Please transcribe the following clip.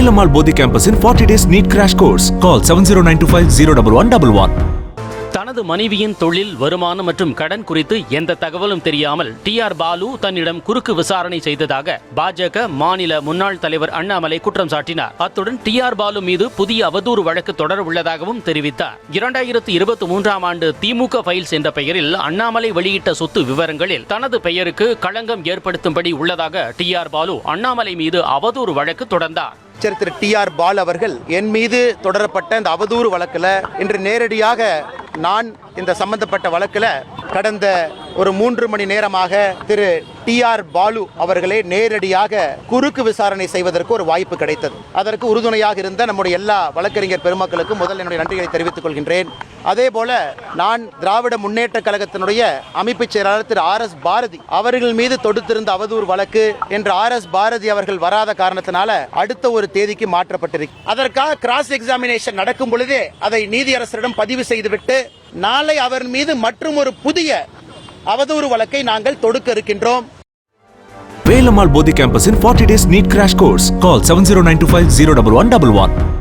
Velamal Bodhi campus in 40 days NEET crash course. Call 7092501111. தனது மனைவியின் தொழில் வருமானம் மற்றும் கடன் குறித்து எந்த தகவலும் தெரியாமல் டிஆர் பாலு தன்னிடம் குறுக்கு விசாரணை செய்ததாக பாஜக மாநில முன்னாள் தலைவர் அண்ணாமலை குற்றம் சாட்டினார். அத்துடன் டிஆர் பாலு மீது புதிய அவதூறு வழக்கு தொடர உள்ளதாகவும் தெரிவித்தார். 2023ஆம் ஆண்டு திமுக ஃபைல்ஸ் என்ற பெயரில் அண்ணாமலை வெளியிட்ட சொத்து விவரங்களில் தனது பெயருக்கு களங்கம் ஏற்படுத்தும்படி உள்ளதாக டிஆர் பாலு அண்ணாமலை மீது அவதூறு வழக்கு தொடர்ந்தார். திரு டிஆர் பாலு அவர்கள் என் மீது தொடரப்பட்ட இந்த அவதூறு வழக்கில் இன்று நேரடியாக நான் இந்த சம்பந்தப்பட்ட வழக்கில் கடந்த ஒரு 3 மணி நேரமாக திரு டிஆர் பாலு அவர்களே நேரடியாக குறுக்கு விசாரணை செய்வதற்கு ஒரு வாய்ப்பு கிடைத்தது. அதற்கு உறுதுணையாக இருந்த நம்முடைய எல்லா வழக்கறிஞர் பெருமக்களுக்கும் முதல் என்னுடைய நன்றிகளை தெரிவித்துக் கொள்கின்றேன். அதே போல நான் திராவிட முன்னேற்ற கழகத்தினுடைய அமைப்பு செயலாளர் திரு ஆர்.எஸ். பாரதி அவர்கள் மீது தொடுத்திருந்த அவதூறு வழக்கு என்று ஆர்.எஸ். பாரதி அவர்கள் வராத காரணத்தினால அடுத்த ஒரு தேதிக்கு மாற்றப்பட்டிருக்கு. அதற்காக கிராஸ் எக்ஸாமினேஷன் நடக்கும் பொழுதே அதை நீதியரசரிடம் பதிவு செய்துவிட்டு நாளை அவர் மீது மற்றும் ஒரு புதிய அவதூறு வழக்கை நாங்கள் தொடுக்க இருக்கின்றோம். Velamal Bodhi campus in 40 days NEET crash course. Call 7092501111.